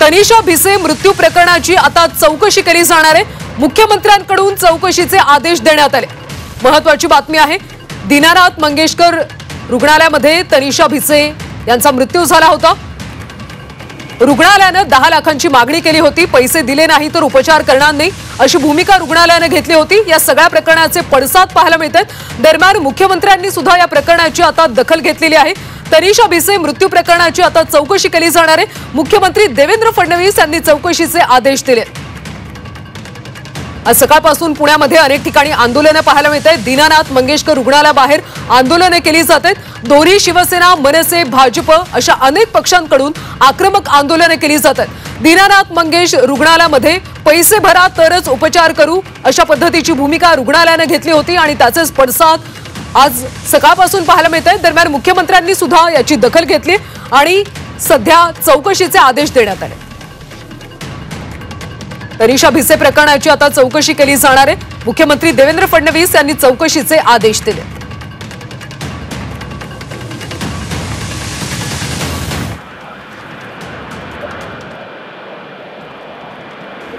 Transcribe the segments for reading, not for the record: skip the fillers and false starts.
तनिषा भिसे मृत्यू प्रकरणाची आता चौकशी केली जाणार आहे। मुख्यमंत्र्यांकडून चौकशीचे आदेश देण्यात आले। महत्त्वाची बातमी आहे, दीनानाथ मंगेशकर रुग्णालयामध्ये तनिषा भिसे यांचा मृत्यू झाला होता। रुग्णालयाने 10 लाखांची मागणी केली होती, पैसे दिले नाही तर उपचार करणार नाही अशी भूमिका रुग्णालयाने घेतली होती। या सगळ्या प्रकरणाचे पडसाद पाहायला मिळतात। दरम्यान मुख्यमंत्र्यांनी सुद्धा या प्रकरणाची आता दखल घेतलेली आहे। तनिषा भिसे मृत्यू प्रकरणाची आता चौकशी केली जाणार आहे। मुख्यमंत्री देवेंद्र फडणवीस यांनी चौकशीचे आदेश दिले। आज सकाळपासून पुण्यामध्ये अनेक ठिकाणी आंदोलने पाहायला मिळत आहेत। दीनानाथ मंगेशकर रुग्णालयाबाहेर आंदोलने केली जात आहेत। दोन्ही शिवसेना, मनसे, भाजप अशा अनेक पक्षांकडून आक्रमक आंदोलने केली जात आहेत। दीनानाथ मंगेश रुग्णालयामध्ये पैसे भरा तरच उपचार करू अशा पद्धतीची भूमिका रुग्णालयाने घेतली होती आणि त्याचेच पडसाद आज सकाळपासून पाहायला मिळत आहेत। दरम्यान मुख्यमंत्र्यांनी सुद्धा याची दखल घेतली आणि सध्या चौकशीचे आदेश देण्यात आले। तनिषा भिसे प्रकरणाची आता चौकशी केली जाणार आहे। मुख्यमंत्री देवेंद्र फडणवीस यांनी चौकशीचे आदेश दिले।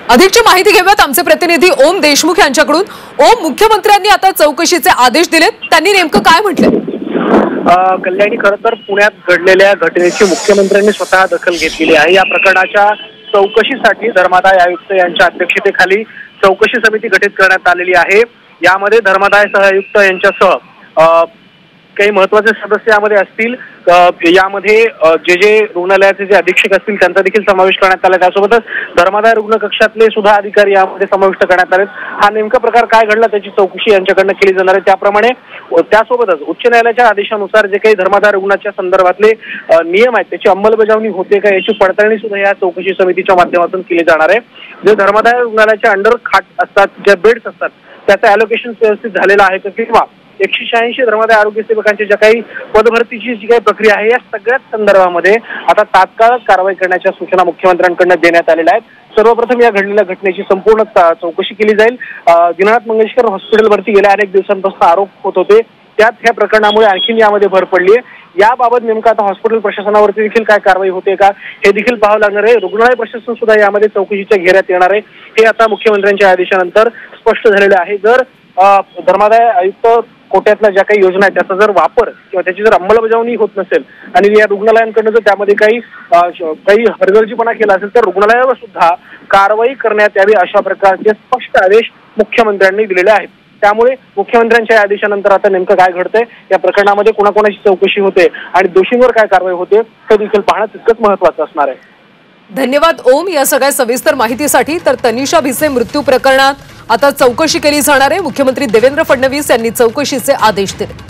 अधिकची माहिती घेऊयात आमचे प्रतिनिधी ओम देशमुख यांच्याकडून। ओम, मुख्यमंत्र्यांनी आता चौकशीचे आदेश दिलेत, त्यांनी नेमकं काय म्हटले? कल्याणी, खरं तर पुण्यात घडलेल्या घटनेची मुख्यमंत्र्यांनी स्वतः दखल घेतलेली आहे। या प्रकरणाच्या चौकशीसाठी धर्मादाय आयुक्त यांच्या अध्यक्षतेखाली चौकशी समिती गठीत करण्यात आलेली आहे। यामध्ये धर्मादाय सहआयुक्त यांच्यासह काही महत्त्वाचे सदस्य यामध्ये असतील। यामध्ये जे रुग्णालयाचे जे अधीक्षक असतील त्यांचा देखील समावेश करण्यात आला। त्यासोबतच धर्मादाय रुग्ण कक्षातले सुद्धा अधिकारी यामध्ये समाविष्ट करण्यात आले। हा नेमका प्रकार काय घडला त्याची चौकशी यांच्याकडनं केली जाणार आहे। त्याप्रमाणे त्यासोबतच उच्च न्यायालयाच्या आदेशानुसार जे काही धर्मादाय रुग्णाच्या संदर्भातले नियम आहेत त्याची अंमलबजावणी होते का याची पडताळणी सुद्धा या चौकशी समितीच्या माध्यमातून केली जाणार आहे। जे धर्मादाय रुग्णालयाच्या अंडर खाट असतात, ज्या बेड्स असतात त्याचं अलोकेशन व्यवस्थित झालेलं आहे का, किंवा 186 धर्मादाय आरोग्य सेवकांची ज्या काही पदभरतीची जी काही प्रक्रिया आहे या सगळ्याच संदर्भामध्ये आता तात्काळ कारवाई करण्याच्या सूचना मुख्यमंत्र्यांकडून देण्यात आलेल्या आहेत। सर्वप्रथम या घडलेल्या घटनेची संपूर्ण चौकशी केली जाईल। दीनानाथ मंगेशकर हॉस्पिटलवरती गेल्या अनेक दिवसांपासून आरोप होत होते, त्यात ह्या प्रकरणामुळे आणखीन यामध्ये भर पडली आहे। याबाबत नेमकं आता हॉस्पिटल प्रशासनावरती देखील काय कारवाई होते का हे देखील पाहावं लागणार आहे। रुग्णालय प्रशासन सुद्धा यामध्ये चौकशीच्या घेऱ्यात येणार आहे, हे आता मुख्यमंत्र्यांच्या आदेशानंतर स्पष्ट झालेलं आहे। जर धर्मादाय आयुक्त कोट्यातल्या ज्या काही योजना आहेत त्याचा जर वापर किंवा त्याची जर अंमलबजावणी होत नसेल आणि या रुग्णालयांकडनं जर त्यामध्ये काही हरगर्जीपणा केला असेल तर रुग्णालयावर सुद्धा कारवाई करण्यात यावी अशा प्रकारचे स्पष्ट आदेश मुख्यमंत्र्यांनी दिलेले आहेत। त्यामुळे मुख्यमंत्र्यांच्या आदेशानंतर आता नेमकं काय घडतंय, या प्रकरणामध्ये कोणाकोणाची चौकशी होते आणि दोषींवर काय कारवाई होते हे देखील पाहणं तितकंच महत्त्वाचं असणार आहे। धन्यवाद ओम या सगळ्या सविस्तर माहितीसाठी। तर तनिषा भिसे मृत्यू प्रकरणात आता चौकशी केली जाणार आहे। मुख्यमंत्री देवेंद्र फडणवीस यांनी चौकशीचे आदेश दिले।